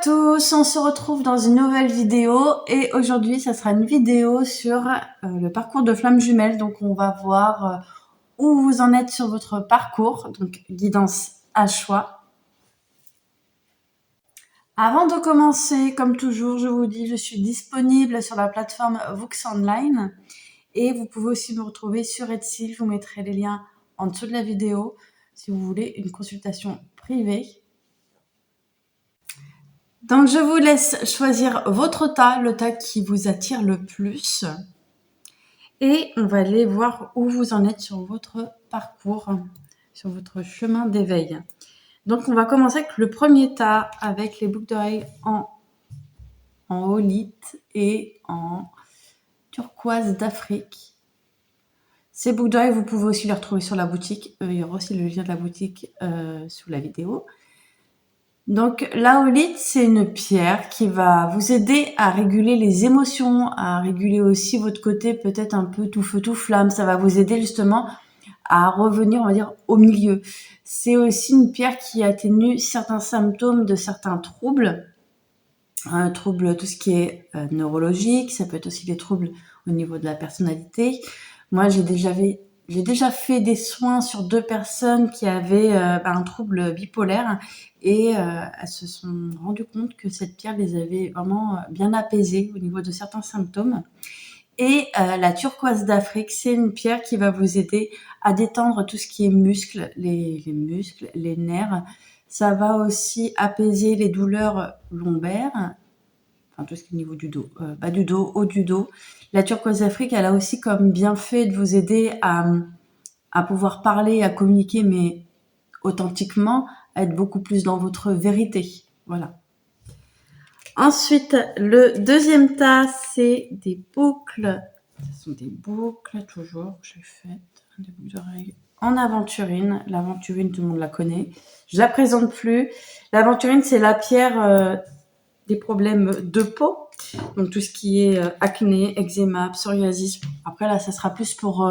tous, on se retrouve dans une nouvelle vidéo et aujourd'hui ça sera une vidéo sur le parcours de flammes jumelles. Donc on va voir où vous en êtes sur votre parcours, donc guidance à choix. Avant de commencer, comme toujours, je vous dis, je suis disponible sur la plateforme Vox Online et vous pouvez aussi me retrouver sur Etsy. Je vous mettrai les liens en dessous de la vidéo si vous voulez une consultation privée. Donc, je vous laisse choisir votre tas, le tas qui vous attire le plus. Et on va aller voir où vous en êtes sur votre parcours, sur votre chemin d'éveil. Donc, on va commencer avec le premier tas, avec les boucles d'oreilles en holite et en turquoise d'Afrique. Ces boucles d'oreilles, vous pouvez aussi les retrouver sur la boutique. Il y aura aussi le lien de la boutique sous la vidéo. Donc la holite, c'est une pierre qui va vous aider à réguler les émotions, à réguler aussi votre côté peut-être un peu tout feu tout flamme. Ça va vous aider justement à revenir, on va dire, au milieu. C'est aussi une pierre qui atténue certains symptômes de certains troubles. Tout ce qui est neurologique, ça peut être aussi des troubles au niveau de la personnalité. Moi, j'ai déjà fait des soins sur 2 personnes qui avaient un trouble bipolaire et elles se sont rendues compte que cette pierre les avait vraiment bien apaisées au niveau de certains symptômes. Et la turquoise d'Afrique, c'est une pierre qui va vous aider à détendre tout ce qui est muscles, les muscles, les nerfs. Ça va aussi apaiser les douleurs lombaires, enfin tout ce qui est au niveau du dos, bas du dos, haut du dos. La turquoise d'Afrique, elle a aussi comme bienfait de vous aider à pouvoir parler, à communiquer, mais authentiquement, à être beaucoup plus dans votre vérité. Voilà. Ensuite, le deuxième tas, c'est des boucles. Ce sont des boucles, toujours, que j'ai faites. Des boucles d'oreilles en aventurine. L'aventurine, tout le monde la connaît. Je la présente plus. L'aventurine, c'est la pierre des problèmes de peau. Donc, tout ce qui est acné, eczéma, psoriasis. Après, là, ça sera plus pour...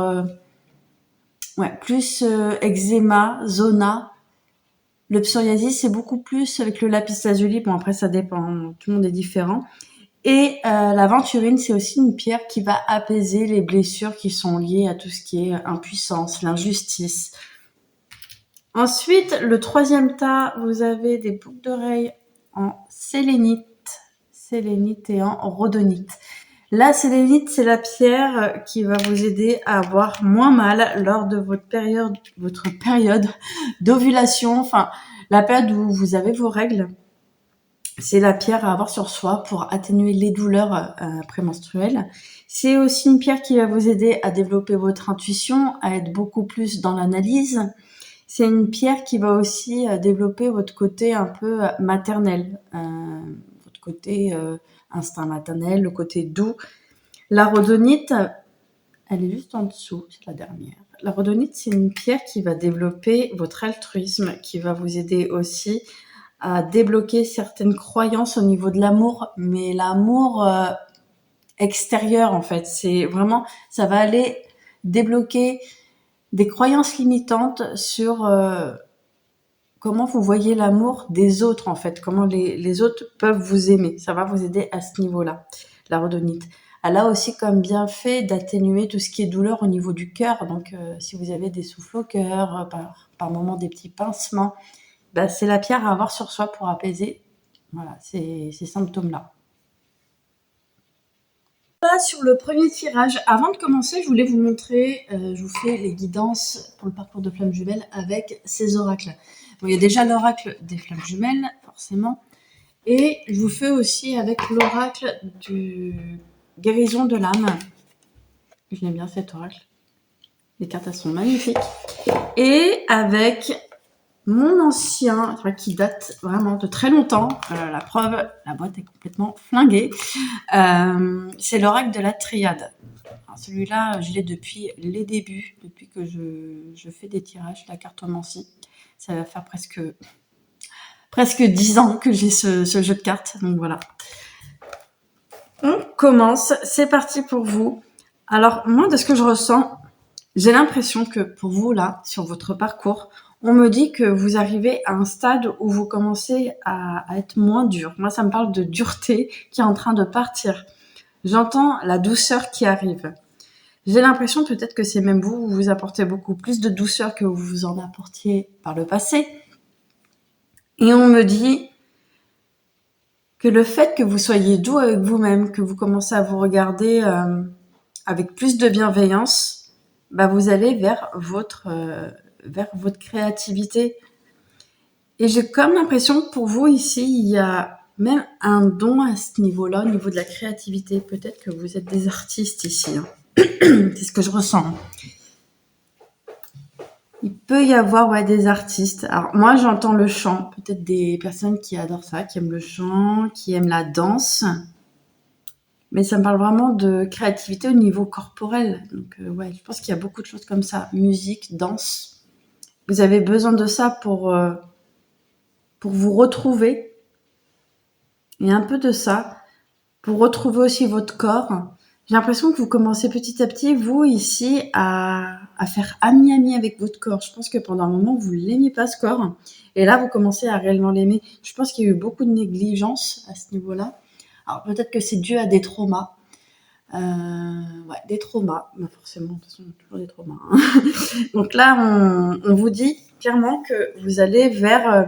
eczéma, zona. Le psoriasis, c'est beaucoup plus avec le lapis lazuli. Bon, après, ça dépend. Tout le monde est différent. Et l'aventurine, c'est aussi une pierre qui va apaiser les blessures qui sont liées à tout ce qui est impuissance, l'injustice. Ensuite, le troisième tas, vous avez des boucles d'oreilles en sélénite et en rhodonite. La sélénite, c'est la pierre qui va vous aider à avoir moins mal lors de votre période d'ovulation, enfin la période où vous avez vos règles. C'est la pierre à avoir sur soi pour atténuer les douleurs prémenstruelles. C'est aussi une pierre qui va vous aider à développer votre intuition, à être beaucoup plus dans l'analyse. C'est une pierre qui va aussi développer votre côté un peu maternel, votre côté instinct maternel, le côté doux. La rhodonite, elle est juste en dessous, c'est la dernière. La rhodonite, c'est une pierre qui va développer votre altruisme, qui va vous aider aussi à débloquer certaines croyances au niveau de l'amour, mais l'amour extérieur en fait. C'est vraiment, ça va aller débloquer des croyances limitantes sur comment vous voyez l'amour des autres en fait, comment les autres peuvent vous aimer. Ça va vous aider à ce niveau-là, la rhodonite. Elle a aussi comme bienfait d'atténuer tout ce qui est douleur au niveau du cœur. Donc, si vous avez des souffles au cœur, par moments des petits pincements, c'est la pierre à avoir sur soi pour apaiser ces symptômes-là. Là, sur le premier tirage, avant de commencer, je voulais vous montrer, je vous fais les guidances pour le parcours de flammes jumelles avec ces oracles. Bon, il y a déjà l'oracle des flammes jumelles, forcément. Et je vous fais aussi avec l'oracle du guérison de l'âme. Je l'aime bien cet oracle. Les cartes, elles sont magnifiques. Et avec mon ancien, qui date vraiment de très longtemps, la preuve, la boîte est complètement flinguée. C'est l'oracle de la triade. Alors celui-là, je l'ai depuis les débuts, depuis que je fais des tirages, la cartomancie. Ça va faire presque 10 ans que j'ai ce jeu de cartes, donc voilà. On commence, c'est parti pour vous. Alors moi, de ce que je ressens, J'ai l'impression que pour vous, là, sur votre parcours, on me dit que vous arrivez à un stade où vous commencez à être moins dur. Moi, ça me parle de dureté qui est en train de partir. J'entends la douceur qui arrive. J'ai l'impression peut-être que c'est même vous, vous apportez beaucoup plus de douceur que vous en apportiez par le passé. Et on me dit que le fait que vous soyez doux avec vous-même, que vous commencez à vous regarder avec plus de bienveillance, bah vous allez vers votre créativité. Et j'ai comme l'impression que pour vous ici, il y a même un don à ce niveau-là, au niveau de la créativité. Peut-être que vous êtes des artistes ici. Hein. C'est ce que je ressens. Il peut y avoir des artistes. Alors moi, j'entends le chant. Peut-être des personnes qui adorent ça, qui aiment le chant, qui aiment la danse. Mais ça me parle vraiment de créativité au niveau corporel. Donc je pense qu'il y a beaucoup de choses comme ça. Musique, danse. Vous avez besoin de ça pour vous retrouver. Et un peu de ça pour retrouver aussi votre corps. J'ai l'impression que vous commencez petit à petit, vous, ici, à faire ami-ami avec votre corps. Je pense que pendant un moment, vous l'aimiez pas, ce corps. Et là, vous commencez à réellement l'aimer. Je pense qu'il y a eu beaucoup de négligence à ce niveau-là. Alors, peut-être que c'est dû à des traumas. Des traumas. Bah, forcément, de toute façon, il y a toujours des traumas. Hein. Donc là, on vous dit clairement que vous allez vers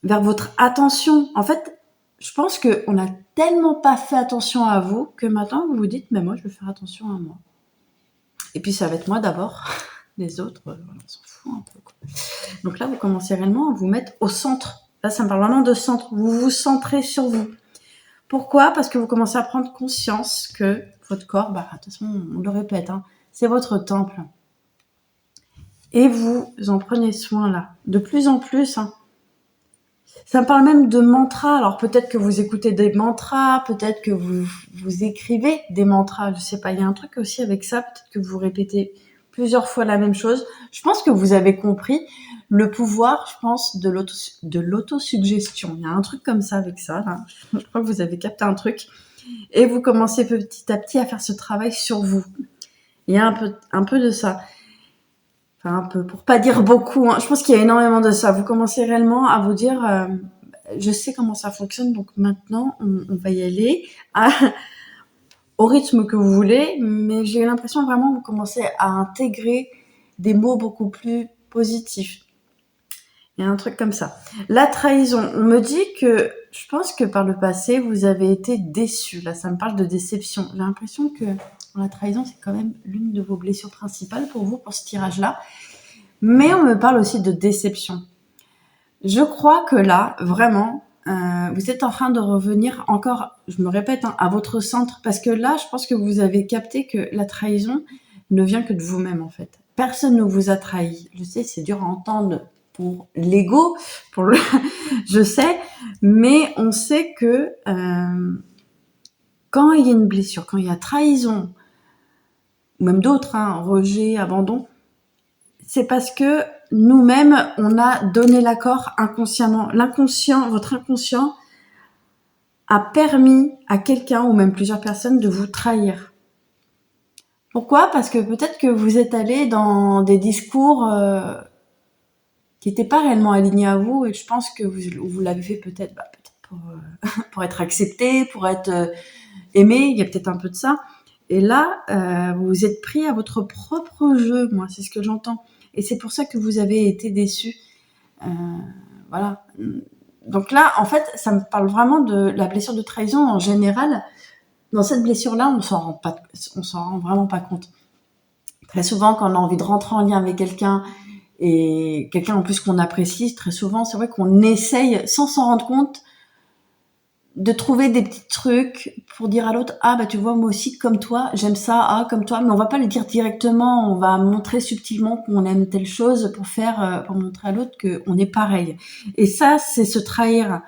votre attention. En fait, je pense qu'on n'a tellement pas fait attention à vous que maintenant vous vous dites, mais moi je vais faire attention à moi. Et puis ça va être moi d'abord, les autres, on s'en fout un peu. Quoi. Donc là, vous commencez réellement à vous mettre au centre. Là, ça me parle vraiment de centre. Vous vous centrez sur vous. Pourquoi ? Parce que vous commencez à prendre conscience que votre corps, de toute façon, on le répète, hein, c'est votre temple. Et vous en prenez soin là. De plus en plus, hein. Ça me parle même de mantras. Alors peut-être que vous écoutez des mantras, peut-être que vous écrivez des mantras. Je sais pas. Il y a un truc aussi avec ça. Peut-être que vous répétez plusieurs fois la même chose. Je pense que vous avez compris le pouvoir, je pense, de l'autosuggestion. Il y a un truc comme ça avec ça. Là. Je crois que vous avez capté un truc. Et vous commencez petit à petit à faire ce travail sur vous. Il y a un peu de ça. Enfin, un peu, pour pas dire beaucoup. Hein. Je pense qu'il y a énormément de ça. Vous commencez réellement à vous dire, je sais comment ça fonctionne, donc maintenant, on va y aller au rythme que vous voulez. Mais j'ai l'impression vraiment que vous commencez à intégrer des mots beaucoup plus positifs. Il y a un truc comme ça. La trahison. On me dit que, je pense que par le passé, vous avez été déçus. Là, ça me parle de déception. J'ai l'impression que la trahison, c'est quand même l'une de vos blessures principales pour vous, pour ce tirage-là. Mais on me parle aussi de déception. Je crois que là, vraiment, vous êtes en train de revenir encore, je me répète, à votre centre. Parce que là, je pense que vous avez capté que la trahison ne vient que de vous-même, en fait. Personne ne vous a trahi. Je sais, c'est dur à entendre pour l'ego, je sais, mais on sait que quand il y a une blessure, quand il y a trahison, ou même d'autres, rejet, abandon, c'est parce que nous-mêmes, on a donné l'accord inconsciemment. Votre inconscient a permis à quelqu'un ou même plusieurs personnes de vous trahir. Pourquoi ? Parce que peut-être que vous êtes allé dans des discours qui n'étaient pas réellement alignés à vous, et je pense que vous l'avez fait peut-être pour être accepté, pour être aimé, il y a peut-être un peu de ça. Et là, vous vous êtes pris à votre propre jeu, moi, c'est ce que j'entends. Et c'est pour ça que vous avez été déçus. Voilà. Donc là, en fait, ça me parle vraiment de la blessure de trahison en général. Dans cette blessure-là, on s'en rend vraiment pas compte. Très souvent, quand on a envie de rentrer en lien avec quelqu'un, et quelqu'un en plus qu'on apprécie, très souvent, c'est vrai qu'on essaye, sans s'en rendre compte, de trouver des petits trucs pour dire à l'autre, tu vois, moi aussi, comme toi, j'aime ça, comme toi, mais on va pas le dire directement, on va montrer subtilement qu'on aime telle chose pour montrer à l'autre qu'on est pareil. Et ça, c'est se trahir.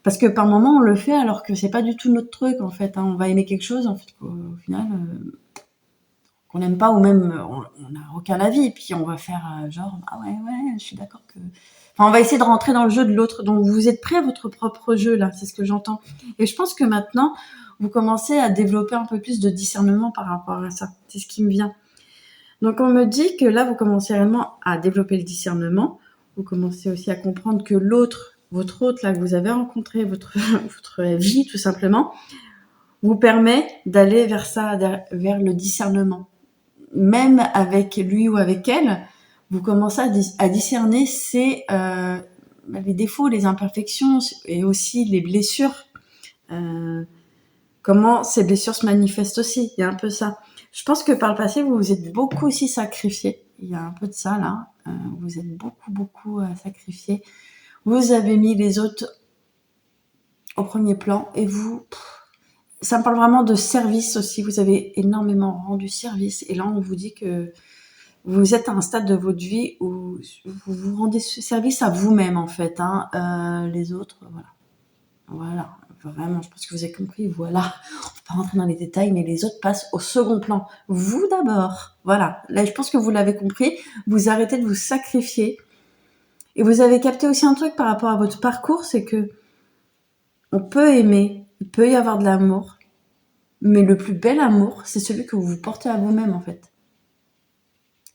Parce que par moments, on le fait alors que c'est pas du tout notre truc, en fait. On va aimer quelque chose, en fait, au final, qu'on n'aime pas, ou même, on n'a aucun avis, et puis on va faire genre, je suis d'accord que... Enfin, on va essayer de rentrer dans le jeu de l'autre. Donc, vous êtes prêts à votre propre jeu, là. C'est ce que j'entends. Et je pense que maintenant, vous commencez à développer un peu plus de discernement par rapport à ça. C'est ce qui me vient. Donc on me dit que là, vous commencez réellement à développer le discernement. Vous commencez aussi à comprendre que l'autre, votre autre là que vous avez rencontré, votre vie tout simplement, vous permet d'aller vers ça, vers le discernement. Même avec lui ou avec elle, vous commencez à discerner les défauts, les imperfections et aussi les blessures. Comment ces blessures se manifestent aussi. Il y a un peu ça. Je pense que par le passé, vous vous êtes beaucoup aussi sacrifié. Il y a un peu de ça là. Vous êtes beaucoup sacrifié. Vous avez mis les autres au premier plan et vous... Ça me parle vraiment de service aussi. Vous avez énormément rendu service. Et là, on vous dit que vous êtes à un stade de votre vie où vous vous rendez service à vous-même en fait. Les autres, voilà. Voilà, vraiment, je pense que vous avez compris. Voilà, on va pas rentrer dans les détails, mais les autres passent au second plan. Vous d'abord. Voilà, là, je pense que vous l'avez compris. Vous arrêtez de vous sacrifier. Et vous avez capté aussi un truc par rapport à votre parcours, c'est que on peut aimer, il peut y avoir de l'amour, mais le plus bel amour, c'est celui que vous vous portez à vous-même en fait.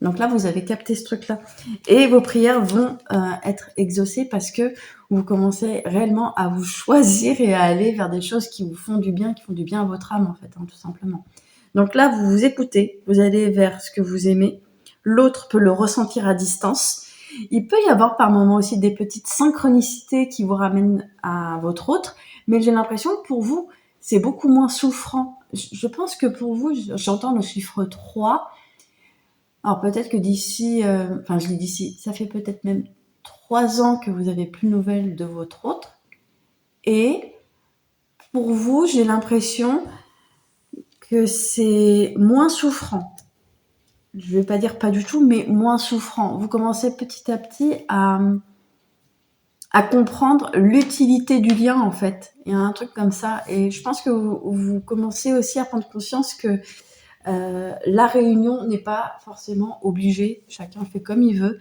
Donc là, vous avez capté ce truc-là. Et vos prières vont être exaucées parce que vous commencez réellement à vous choisir et à aller vers des choses qui vous font du bien, qui font du bien à votre âme, en fait, tout simplement. Donc là, vous vous écoutez, vous allez vers ce que vous aimez. L'autre peut le ressentir à distance. Il peut y avoir par moments aussi des petites synchronicités qui vous ramènent à votre autre, mais j'ai l'impression que pour vous, c'est beaucoup moins souffrant. Je pense que pour vous, j'entends le chiffre 3. Alors peut-être que d'ici, je dis d'ici, ça fait peut-être même 3 ans que vous avez plus de nouvelles de votre autre. Et pour vous, j'ai l'impression que c'est moins souffrant. Je vais pas dire pas du tout, mais moins souffrant. Vous commencez petit à petit à comprendre l'utilité du lien, en fait. Il y a un truc comme ça. Et je pense que vous commencez aussi à prendre conscience que la réunion n'est pas forcément obligée. Chacun fait comme il veut.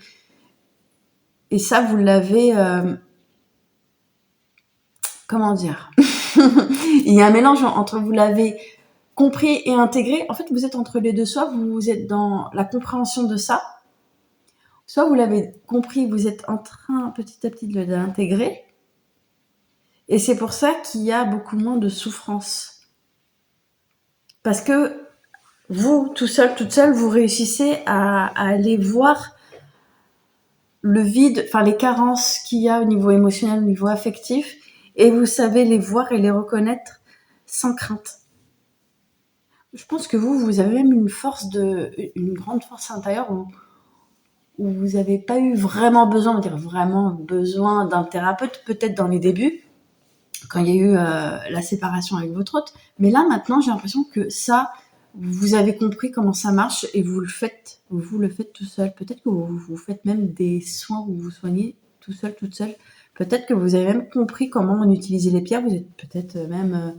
Et ça, vous l'avez... comment dire Il y a un mélange entre vous l'avez compris et intégré. En fait, vous êtes entre les deux. Soit vous êtes dans la compréhension de ça, soit vous l'avez compris, vous êtes en train petit à petit de l'intégrer. Et c'est pour ça qu'il y a beaucoup moins de souffrance. Parce que vous, tout seul, toute seule, vous réussissez à aller voir le vide, enfin les carences qu'il y a au niveau émotionnel, au niveau affectif, et vous savez les voir et les reconnaître sans crainte. Je pense que vous avez même une grande force intérieure où vous n'avez pas eu vraiment besoin, on va dire vraiment besoin d'un thérapeute, peut-être dans les débuts, quand il y a eu la séparation avec votre hôte. Mais là, maintenant, j'ai l'impression que ça, vous avez compris comment ça marche et vous le faites tout seul. Peut-être que vous faites même des soins où vous vous soignez tout seul, toute seule. Peut-être que vous avez même compris comment on utilisait les pierres. Vous êtes peut-être même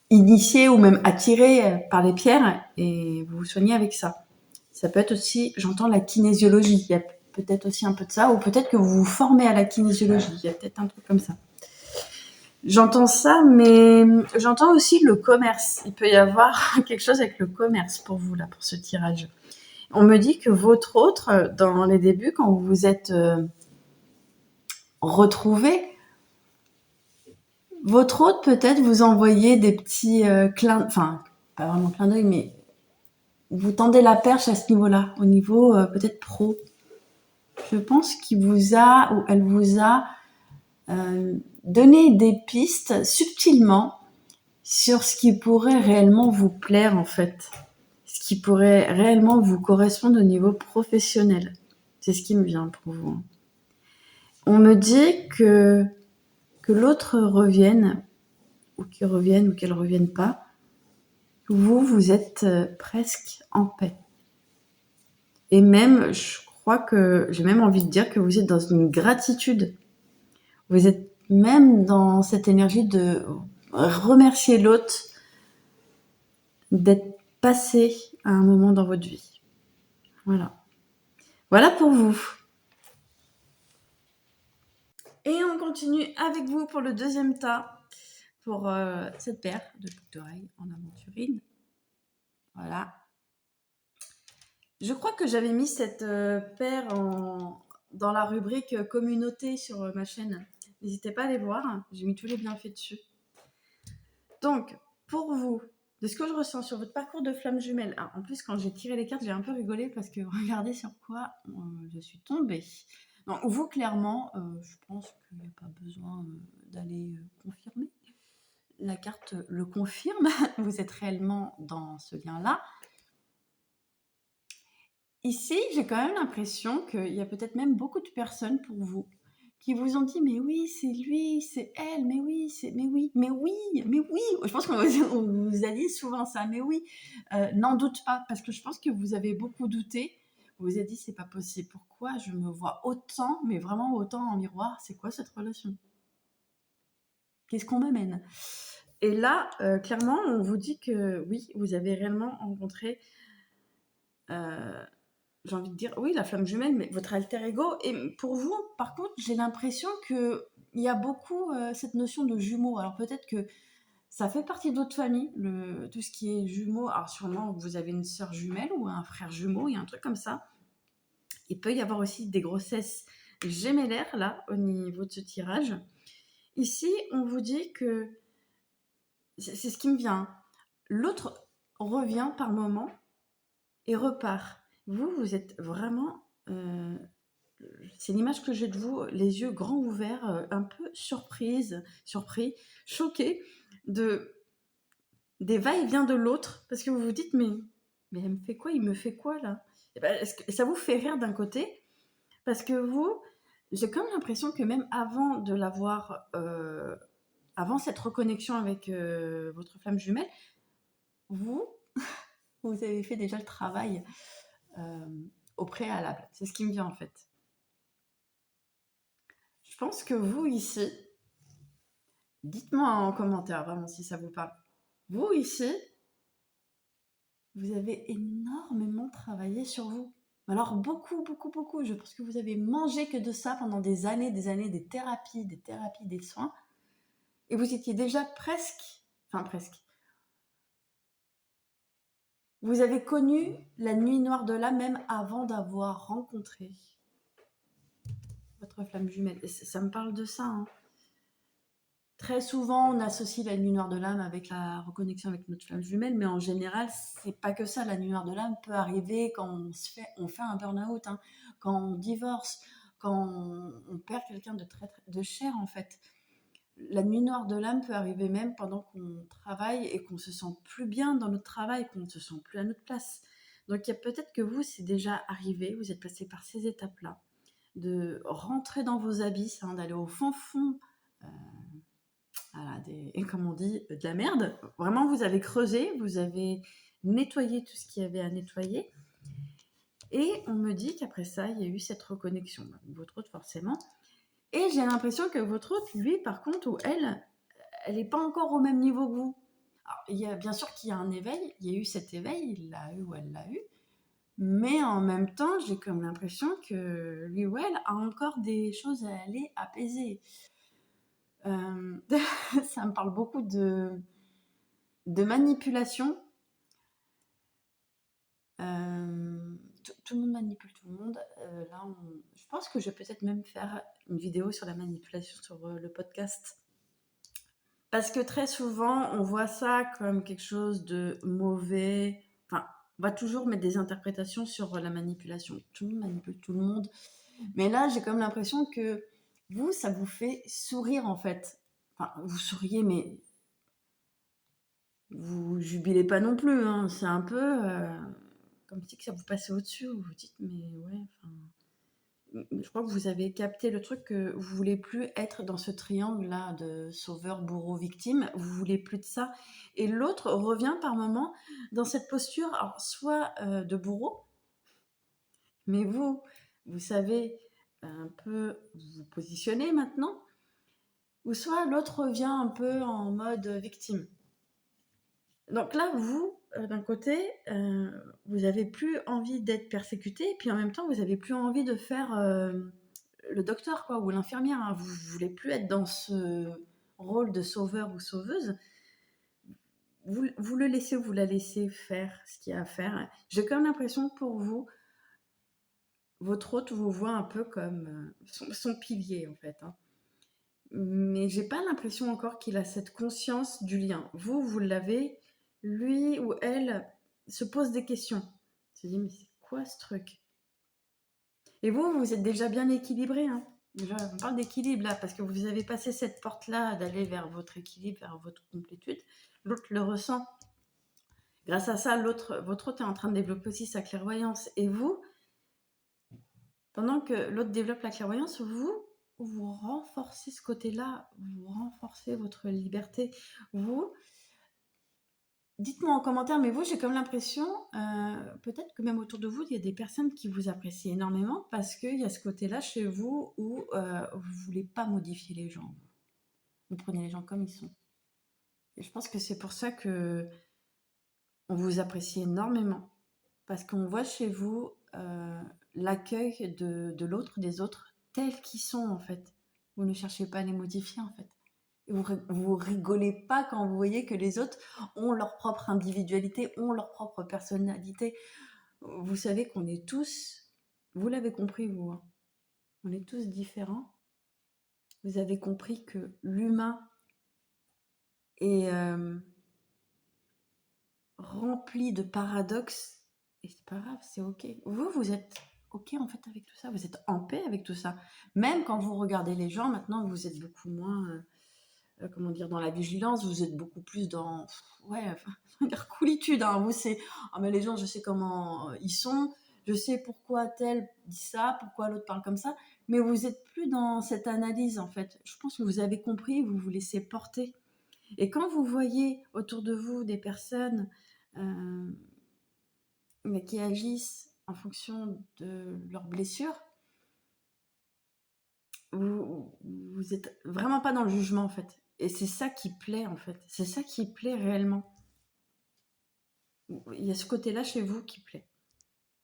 initié ou même attiré par les pierres et vous vous soignez avec ça. Ça peut être aussi, j'entends la kinésiologie. Il y a peut-être aussi un peu de ça, ou peut-être que vous vous formez à la kinésiologie. Il y a peut-être un truc comme ça. J'entends ça, mais j'entends aussi le commerce. Il peut y avoir quelque chose avec le commerce pour vous, là, pour ce tirage. On me dit que votre autre, dans les débuts, quand vous vous êtes retrouvés, votre autre peut-être vous envoyait des petits enfin, pas vraiment clin d'œil, mais vous tendez la perche à ce niveau-là, au niveau peut-être pro. Je pense qu'il vous a, ou elle vous a donné des pistes subtilement sur ce qui pourrait réellement vous plaire en fait, ce qui pourrait réellement vous correspondre au niveau professionnel. C'est ce qui me vient pour vous. On me dit que l'autre revienne, ou qu'il revienne, ou qu'elle revienne pas, vous êtes presque en paix. Et même, je crois que j'ai même envie de dire que vous êtes dans une gratitude. Vous êtes même dans cette énergie de remercier l'autre d'être passé à un moment dans votre vie. Voilà. Voilà pour vous. Et on continue avec vous pour le deuxième tas, pour cette paire de boucles d'oreilles en aventurine. Voilà. Je crois que j'avais mis cette paire dans la rubrique communauté sur ma chaîne. N'hésitez pas à aller voir. J'ai mis tous les bienfaits dessus. Donc, pour vous, de ce que je ressens sur votre parcours de flamme jumelle, en plus, quand j'ai tiré les cartes, j'ai un peu rigolé parce que regardez sur quoi je suis tombée. Donc, vous, clairement, je pense qu'il n'y a pas besoin d'aller confirmer. La carte le confirme. Vous êtes réellement dans ce lien-là. Ici, j'ai quand même l'impression qu'il y a peut-être même beaucoup de personnes pour vous qui vous ont dit mais oui c'est lui, c'est elle, mais oui, mais oui, mais oui, mais oui. Je pense qu'on vous a dit souvent ça, mais oui. N'en doute pas parce que je pense que vous avez beaucoup douté. Vous vous êtes dit c'est pas possible. Pourquoi je me vois autant, mais vraiment autant en miroir. C'est quoi cette relation? Qu'est-ce qu'on m'amène? Et là, clairement, on vous dit que oui, vous avez réellement rencontré. J'ai envie de dire, oui, la flamme jumelle, mais votre alter ego. Et pour vous, par contre, j'ai l'impression qu'il y a beaucoup cette notion de jumeaux. Alors peut-être que ça fait partie d'autres familles, tout ce qui est jumeaux. Alors sûrement, vous avez une sœur jumelle ou un frère jumeau, il y a un truc comme ça. Il peut y avoir aussi des grossesses gémellaires, là, au niveau de ce tirage. Ici, on vous dit que, c'est ce qui me vient, l'autre revient par moment et repart. Vous êtes vraiment... c'est l'image que j'ai de vous, les yeux grands ouverts, un peu surpris, choqués des va-et-vient de l'autre, parce que vous vous dites mais elle me fait quoi, il me fait quoi là? Et ben, est-ce que ça vous fait rire d'un côté, parce que vous, j'ai comme l'impression que même avant de l'avoir, avant cette reconnexion avec votre flamme jumelle, vous, vous avez fait déjà le travail au préalable. C'est ce qui me vient en fait. Je pense que vous ici, dites-moi en commentaire vraiment si ça vous parle. Vous ici, vous avez énormément travaillé sur vous. Alors beaucoup, beaucoup, beaucoup. Je pense que vous avez mangé que de ça pendant des années, des thérapies, des soins. Et vous étiez déjà presque. Vous avez connu la nuit noire de l'âme même avant d'avoir rencontré votre flamme jumelle. Et ça me parle de ça. Hein. Très souvent, on associe la nuit noire de l'âme avec la reconnexion avec notre flamme jumelle, mais en général, c'est pas que ça. La nuit noire de l'âme peut arriver quand on fait un burn-out, hein, quand on divorce, quand on perd quelqu'un de cher, en fait. La nuit noire de l'âme peut arriver même pendant qu'on travaille et qu'on se sent plus bien dans notre travail, qu'on ne se sent plus à notre place. Donc, il y a peut-être que vous, c'est déjà arrivé, vous êtes passé par ces étapes-là, de rentrer dans vos abysses, hein, d'aller au fond, voilà, comme on dit, de la merde. Vraiment, vous avez creusé, vous avez nettoyé tout ce qu'il y avait à nettoyer. Et on me dit qu'après ça, il y a eu cette reconnexion. Votre hôte, forcément. Et j'ai l'impression que votre hôte, lui, par contre, ou elle n'est pas encore au même niveau que vous. Alors, il y a bien sûr qu'il y a un éveil, il y a eu cet éveil, il l'a eu ou elle l'a eu. Mais en même temps, j'ai comme l'impression que lui ou elle a encore des choses à aller apaiser. Ça me parle beaucoup de manipulation. Tout le monde manipule tout le monde. Là, je pense que je vais peut-être même faire une vidéo sur la manipulation sur le podcast. Parce que très souvent, on voit ça comme quelque chose de mauvais. Enfin, on va toujours mettre des interprétations sur la manipulation. Tout le monde manipule tout le monde. Mais là, j'ai comme l'impression que vous, ça vous fait sourire en fait. Enfin, vous souriez, mais vous jubilez pas non plus. Hein. C'est un peu comme si que ça vous passait au-dessus. Vous vous dites, mais ouais, enfin. Je crois que vous avez capté le truc que vous voulez plus être dans ce triangle-là de sauveur, bourreau, victime. Vous voulez plus de ça. Et l'autre revient par moment dans cette posture, alors, soit de bourreau, mais vous savez un peu vous positionner maintenant, ou soit l'autre revient un peu en mode victime. Donc là, vous, d'un côté, vous avez plus envie d'être persécuté, et puis en même temps, vous avez plus envie de faire le docteur, quoi, ou l'infirmière. Hein. Vous voulez plus être dans ce rôle de sauveur ou sauveuse. vous le laissez, vous la laissez faire ce qu'il y a à faire. J'ai quand même l'impression que pour vous, votre hôte vous voit un peu comme son pilier, en fait. Hein. Mais j'ai pas l'impression encore qu'il a cette conscience du lien. Vous l'avez, lui ou elle se pose des questions. Se dit, mais c'est quoi ce truc? Et vous êtes déjà bien équilibré. Hein. Déjà, on parle d'équilibre là, parce que vous avez passé cette porte-là d'aller vers votre équilibre, vers votre complétude. L'autre le ressent. Grâce à ça, votre hôte est en train de développer aussi sa clairvoyance. Et vous, pendant que l'autre développe la clairvoyance, vous renforcez ce côté-là, vous renforcez votre liberté. Vous, dites-moi en commentaire, mais vous, j'ai comme l'impression, peut-être que même autour de vous, il y a des personnes qui vous apprécient énormément parce qu'il y a ce côté-là chez vous où vous voulez pas modifier les gens. Vous prenez les gens comme ils sont. Et je pense que c'est pour ça que on vous apprécie énormément. Parce qu'on voit chez vous l'accueil de l'autre, des autres, tels qu'ils sont en fait. Vous ne cherchez pas à les modifier en fait. Et vous rigolez pas quand vous voyez que les autres ont leur propre individualité, ont leur propre personnalité. Vous savez qu'on est tous, vous l'avez compris vous, hein, on est tous différents. Vous avez compris que l'humain est rempli de paradoxes et c'est pas grave, c'est ok. Vous êtes ok en fait avec tout ça, vous êtes en paix avec tout ça. Même quand vous regardez les gens, maintenant vous êtes beaucoup moins, comment dire, dans la vigilance, vous êtes beaucoup plus dans, ouais, enfin, dire coolitude. Hein. Vous c'est, ah mais les gens, je sais comment ils sont, je sais pourquoi tel dit ça, pourquoi l'autre parle comme ça, mais vous êtes plus dans cette analyse en fait. Je pense que vous avez compris, vous vous laissez porter. Et quand vous voyez autour de vous des personnes mais qui agissent en fonction de leurs blessures, vous êtes vraiment pas dans le jugement en fait. Et c'est ça qui plaît en fait. C'est ça qui plaît réellement. Il y a ce côté-là chez vous qui plaît.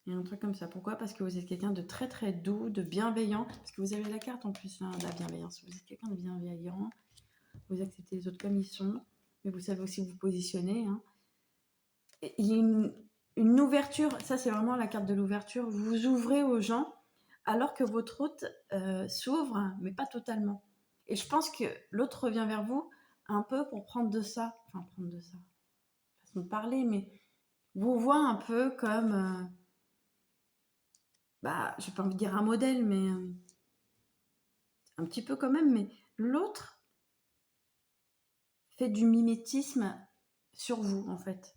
Il y a un truc comme ça. Pourquoi? Parce que vous êtes quelqu'un de très très doux, de bienveillant. Parce que vous avez la carte en plus, hein, de la bienveillance. Vous êtes quelqu'un de bienveillant. Vous acceptez les autres comme ils sont. Mais vous savez aussi vous positionner. Hein. Et il y a une ouverture. Ça, c'est vraiment la carte de l'ouverture. Vous vous ouvrez aux gens alors que votre hôte s'ouvre, mais pas totalement. Et je pense que l'autre revient vers vous un peu pour prendre de ça. Enfin, prendre de ça. Façon de parler, mais vous voit un peu comme, bah, j'ai pas envie de dire un modèle, mais un petit peu quand même. Mais l'autre fait du mimétisme sur vous, en fait.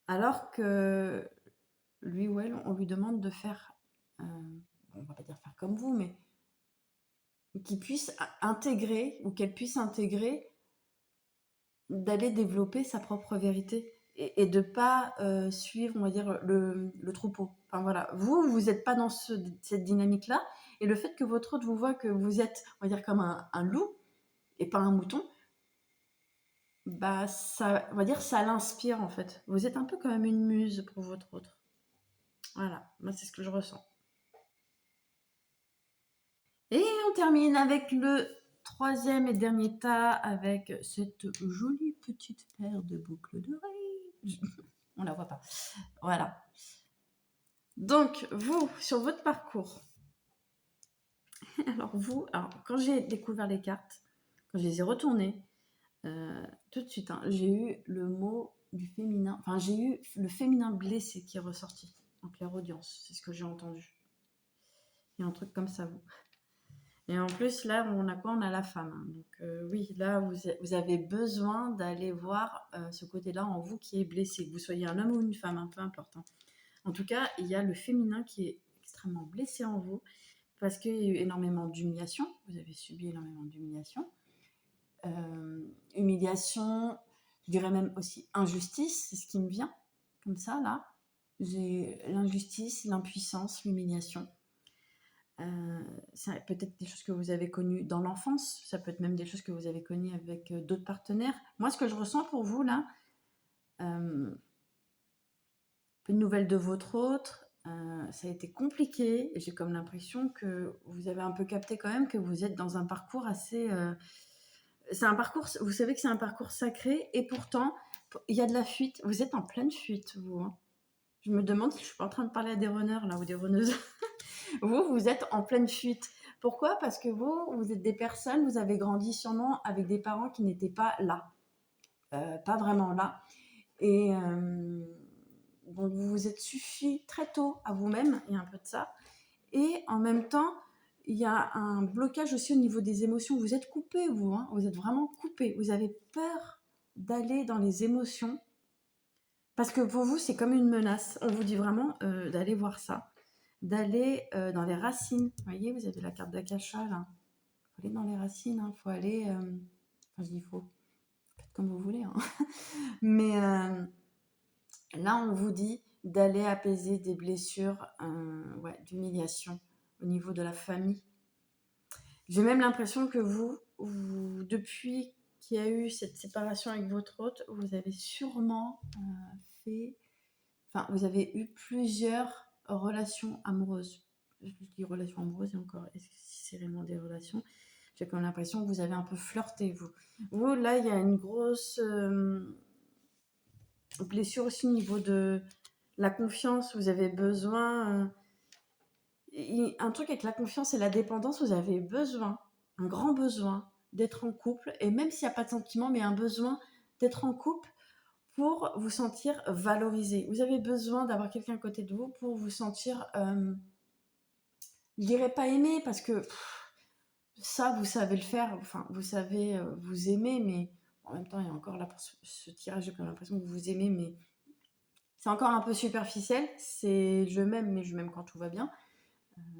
Alors que lui ou elle, on lui demande de faire, on va pas dire faire comme vous, mais qu'il puisse intégrer ou qu'elle puisse intégrer d'aller développer sa propre vérité et de pas suivre, on va dire, le troupeau. Enfin voilà, vous n'êtes pas dans cette dynamique-là, et le fait que votre hôte vous voit que vous êtes, on va dire, comme un loup et pas un mouton, bah ça, on va dire, ça l'inspire en fait. Vous êtes un peu comme une muse pour votre hôte. Voilà, moi c'est ce que je ressens. Et on termine avec le troisième et dernier tas avec cette jolie petite paire de boucles d'oreilles. On la voit pas. Voilà. Donc, vous, sur votre parcours, alors quand j'ai découvert les cartes, quand je les ai retournées, tout de suite, hein, j'ai eu le mot du féminin, enfin j'ai eu le féminin blessé qui est ressorti en clairaudience, c'est ce que j'ai entendu. Il y a un truc comme ça, vous. Et en plus, là, on a quoi? On a la femme. Hein. Donc oui, là, vous avez besoin d'aller voir ce côté-là en vous qui est blessé, que vous soyez un homme ou une femme, hein, peu importe. Hein. En tout cas, il y a le féminin qui est extrêmement blessé en vous parce qu'il y a eu énormément d'humiliation. Vous avez subi énormément d'humiliation. Humiliation, je dirais même aussi injustice, c'est ce qui me vient comme ça là. J'ai l'injustice, l'impuissance, l'humiliation. Ça peut être des choses que vous avez connues dans l'enfance, ça peut être même des choses que vous avez connues avec d'autres partenaires. Moi, ce que je ressens pour vous là, une nouvelle de votre autre, ça a été compliqué et j'ai comme l'impression que vous avez un peu capté quand même que vous êtes dans un parcours assez c'est un parcours, vous savez que c'est un parcours sacré, et pourtant, il y a de la fuite. Vous êtes en pleine fuite, vous. Hein. Je me demande si je suis pas en train de parler à des runners, là, ou des runneuses. Vous êtes en pleine fuite. Pourquoi? Parce que vous êtes des personnes, vous avez grandi sûrement avec des parents qui n'étaient pas là. Pas vraiment là. Et donc, vous vous êtes suffi très tôt à vous-même, il y a un peu de ça. Et en même temps, il y a un blocage aussi au niveau des émotions. Vous êtes coupé, vous. Hein. Vous êtes vraiment coupé. Vous avez peur d'aller dans les émotions. Parce que pour vous, c'est comme une menace. On vous dit vraiment d'aller voir ça. D'aller dans les racines. Vous voyez, vous avez la carte d'Akasha, là. Il faut aller dans les racines. Il faut aller... Enfin, je dis faut. Faites comme vous voulez. Hein. Mais là, on vous dit d'aller apaiser des blessures d'humiliation au niveau de la famille. J'ai même l'impression que vous, depuis qu'il y a eu cette séparation avec votre hôte, vous avez sûrement vous avez eu plusieurs relations amoureuses. Je dis relations amoureuses et encore, est-ce que c'est réellement des relations? J'ai comme l'impression que vous avez un peu flirté, vous. Vous, là, il y a une grosse blessure aussi au niveau de la confiance. Vous avez besoin... un truc avec la confiance et la dépendance, vous avez besoin, un grand besoin d'être en couple, et même s'il n'y a pas de sentiment, mais un besoin d'être en couple pour vous sentir valorisé. Vous avez besoin d'avoir quelqu'un à côté de vous pour vous sentir, je dirais pas aimé, parce que ça, vous savez le faire, enfin, vous savez vous aimer, mais en même temps, il y a encore là pour ce tirage, j'ai l'impression que vous vous aimez, mais c'est encore un peu superficiel. C'est je m'aime, mais je m'aime quand tout va bien.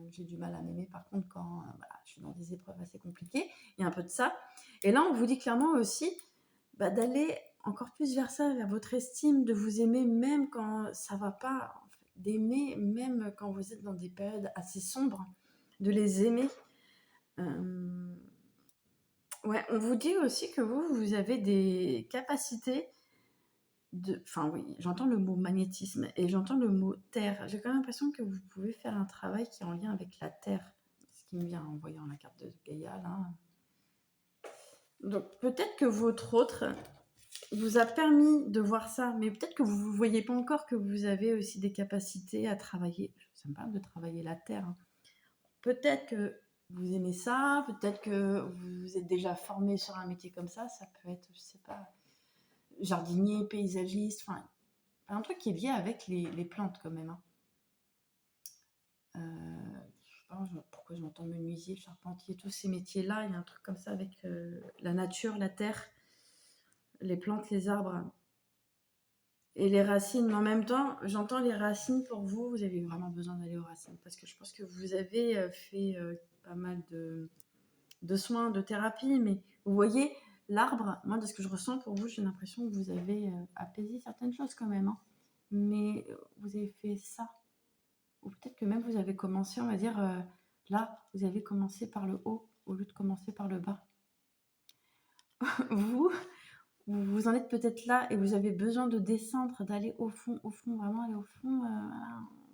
J'ai du mal à m'aimer par contre quand je suis dans des épreuves assez compliquées. Il y a un peu de ça. Et là, on vous dit clairement aussi d'aller encore plus vers ça, vers votre estime, de vous aimer même quand ça va pas, en fait, d'aimer même quand vous êtes dans des périodes assez sombres, de les aimer. Ouais, on vous dit aussi que vous avez des capacités enfin oui, j'entends le mot magnétisme et j'entends le mot terre. J'ai quand même l'impression que vous pouvez faire un travail qui est en lien avec la terre. Ce qui me vient en voyant la carte de Gaïa, là. Donc peut-être que votre autre vous a permis de voir ça, mais peut-être que vous ne voyez pas encore que vous avez aussi des capacités à travailler. Ça me parle de travailler la terre. Hein. Peut-être que vous aimez ça, peut-être que vous êtes déjà formé sur un métier comme ça peut être, je sais pas, jardinier, paysagiste, enfin, un truc qui est lié avec les plantes quand même. Hein. Je sais pas pourquoi je m'entends menuisier, charpentier, tous ces métiers-là, il y a un truc comme ça avec la nature, la terre, les plantes, les arbres et les racines. Mais en même temps, j'entends les racines pour vous, vous avez vraiment besoin d'aller aux racines parce que je pense que vous avez fait pas mal de soins, de thérapie, mais vous voyez, l'arbre, moi de ce que je ressens pour vous, j'ai l'impression que vous avez apaisé certaines choses quand même. Hein. Mais vous avez fait ça. Ou peut-être que même vous avez commencé, on va dire, là, vous avez commencé par le haut au lieu de commencer par le bas. vous, vous en êtes peut-être là et vous avez besoin de descendre, d'aller au fond, vraiment aller au fond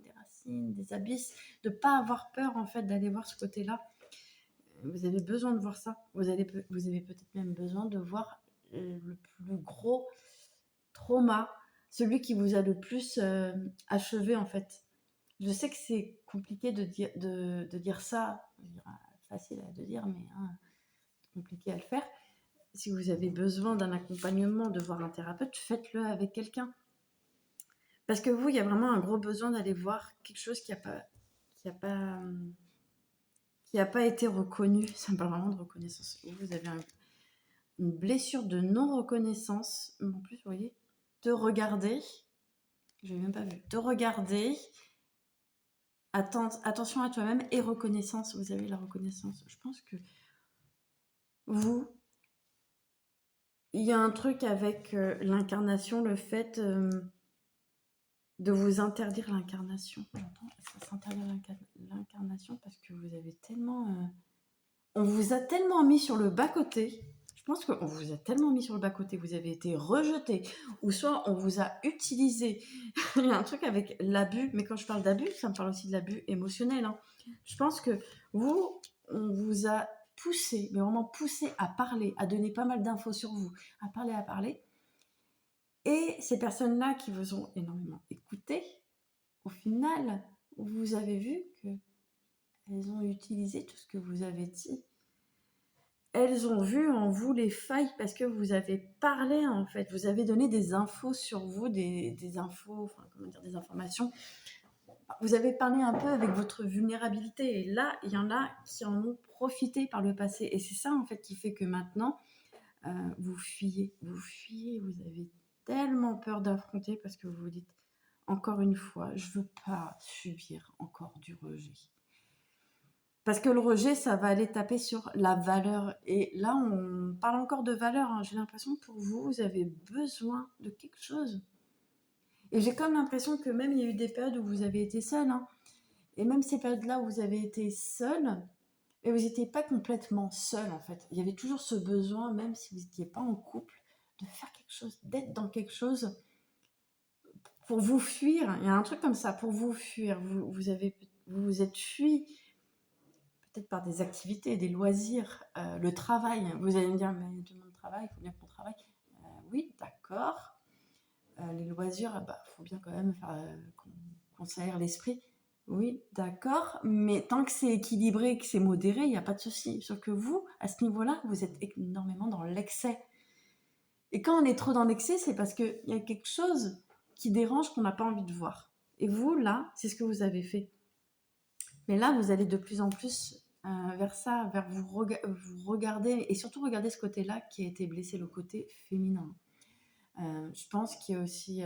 des racines, des abysses, de pas avoir peur en fait d'aller voir ce côté-là. Vous avez besoin de voir ça. Vous avez peut-être même besoin de voir le plus gros trauma, celui qui vous a le plus achevé en fait. Je sais que c'est compliqué de dire ça, facile à dire, mais compliqué à le faire. Si vous avez besoin d'un accompagnement, de voir un thérapeute, faites-le avec quelqu'un. Parce que vous, il y a vraiment un gros besoin d'aller voir quelque chose qui a pas été reconnu. Ça me parle vraiment de reconnaissance. Vous avez une blessure de non-reconnaissance. En plus, vous voyez, te regarder. Je n'ai même pas vu. Te regarder. Attention à toi-même et reconnaissance. Vous avez la reconnaissance. Je pense que il y a un truc avec l'incarnation, le fait de vous interdire l'incarnation. J'entends, ça s'interdire l'incarnation parce que vous avez tellement... on vous a tellement mis sur le bas-côté. Je pense qu'on vous a tellement mis sur le bas-côté. Vous avez été rejeté. Ou soit on vous a utilisé. Il y a un truc avec l'abus. Mais quand je parle d'abus, ça me parle aussi de l'abus émotionnel. Hein. Je pense que on vous a poussé, mais vraiment poussé à parler, à donner pas mal d'infos sur vous, à parler. Et ces personnes-là qui vous ont énormément écouté, au final, vous avez vu qu'elles ont utilisé tout ce que vous avez dit. Elles ont vu en vous les failles parce que vous avez parlé, en fait. Vous avez donné des infos sur vous, des infos, des informations. Vous avez parlé un peu avec votre vulnérabilité. Et là, il y en a qui en ont profité par le passé. Et c'est ça, en fait, qui fait que maintenant, vous fuyez. Vous avez tellement peur d'affronter parce que vous vous dites, encore une fois, je veux pas subir encore du rejet. Parce que le rejet, ça va aller taper sur la valeur. Et là, on parle encore de valeur. Hein. J'ai l'impression que pour vous, vous avez besoin de quelque chose. Et j'ai comme l'impression que même il y a eu des périodes où vous avez été seul. Hein. Et même ces périodes-là où vous avez été seul, et vous n'étiez pas complètement seul en fait. Il y avait toujours ce besoin, même si vous n'étiez pas en couple, de faire quelque chose, d'être dans quelque chose pour vous fuir. Il y a un truc comme ça, pour vous fuir. Vous vous êtes fui peut-être par des activités, des loisirs, le travail. Vous allez me dire, mais tout le monde travaille, il faut bien qu'on travaille. Oui, d'accord. Les loisirs, faut bien quand même faire qu'on s'aère l'esprit. Oui, d'accord. Mais tant que c'est équilibré, que c'est modéré, il n'y a pas de souci. Sauf que vous, à ce niveau-là, vous êtes énormément dans l'excès. Et quand on est trop dans l'excès, c'est parce qu'il y a quelque chose qui dérange qu'on n'a pas envie de voir. Et vous, là, c'est ce que vous avez fait. Mais là, vous allez de plus en plus vers ça, vers vous regarder, et surtout regarder ce côté-là qui a été blessé, le côté féminin. Je pense qu'il y a aussi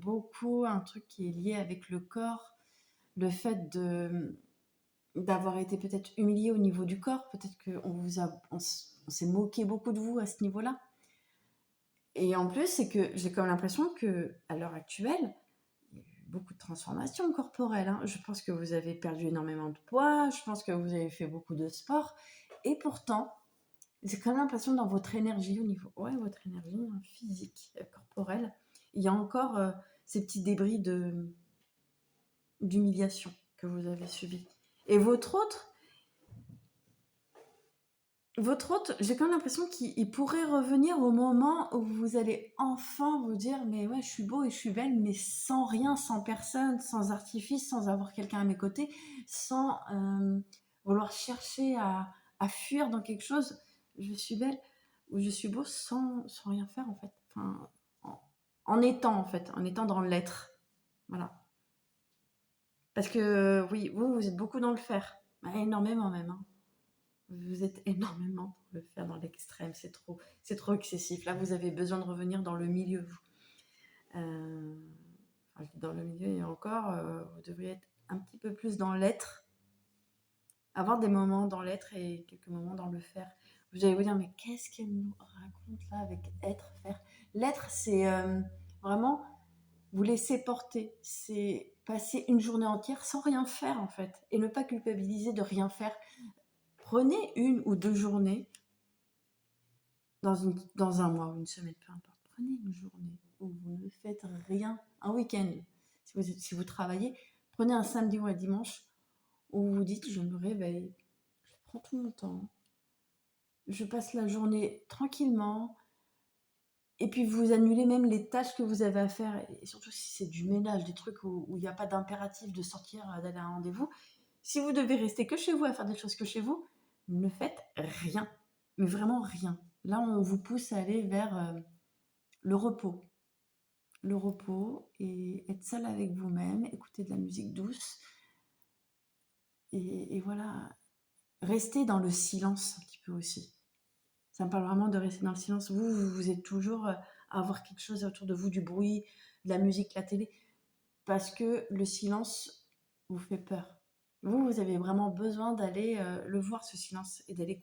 beaucoup un truc qui est lié avec le corps, le fait d'avoir été peut-être humilié au niveau du corps, peut-être qu'on s'est moqué beaucoup de vous à ce niveau-là. Et en plus, c'est que j'ai comme l'impression qu'à l'heure actuelle, il y a eu beaucoup de transformations corporelles. Hein. Je pense que vous avez perdu énormément de poids, je pense que vous avez fait beaucoup de sport. Et pourtant, j'ai quand même l'impression dans votre énergie, votre énergie physique, corporelle, il y a encore ces petits débris d'humiliation que vous avez subis. Et votre autre, j'ai quand même l'impression qu'il pourrait revenir au moment où vous allez enfin vous dire mais ouais, je suis beau et je suis belle, mais sans rien, sans personne, sans artifice, sans avoir quelqu'un à mes côtés, sans vouloir chercher à fuir dans quelque chose. Je suis belle ou je suis beau sans rien faire en fait. Enfin, en étant dans l'être. Voilà. Parce que oui, vous êtes beaucoup dans le faire. Énormément même. Hein. Vous êtes énormément dans le faire dans l'extrême, c'est trop excessif. Là, vous avez besoin de revenir dans le milieu, vous. Dans le milieu et encore, vous devriez être un petit peu plus dans l'être, avoir des moments dans l'être et quelques moments dans le faire. Vous allez vous dire, mais qu'est-ce qu'elle nous raconte là avec être, faire? L'être, c'est vraiment vous laisser porter, c'est passer une journée entière sans rien faire en fait, et ne pas culpabiliser de rien faire. Prenez 1 ou 2 journées dans un mois ou une semaine, peu importe. Prenez une journée où vous ne faites rien, un week-end. Si vous travaillez, prenez un samedi ou un dimanche où vous dites je me réveille, je prends tout mon temps, je passe la journée tranquillement, et puis vous annulez même les tâches que vous avez à faire, et surtout si c'est du ménage, des trucs où il n'y a pas d'impératif de sortir, d'aller à un rendez-vous. Si vous devez rester que chez vous, à faire des choses que chez vous, ne faites rien, mais vraiment rien. Là, on vous pousse à aller vers le repos. Le repos et être seul avec vous-même, écouter de la musique douce. Et voilà, rester dans le silence un petit peu aussi. Ça me parle vraiment de rester dans le silence. Vous êtes toujours à avoir quelque chose autour de vous, du bruit, de la musique, la télé, parce que le silence vous fait peur. Vous avez vraiment besoin d'aller le voir, ce silence, et d'aller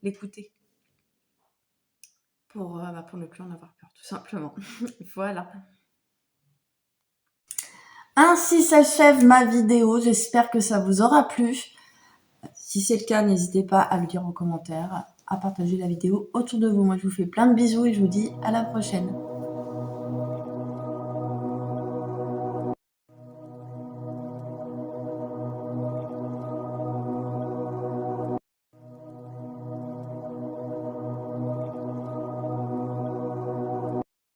l'écouter. Pour ne plus en avoir peur, tout simplement. Voilà. Ainsi s'achève ma vidéo. J'espère que ça vous aura plu. Si c'est le cas, n'hésitez pas à le dire en commentaire, à partager la vidéo autour de vous. Moi, je vous fais plein de bisous et je vous dis à la prochaine.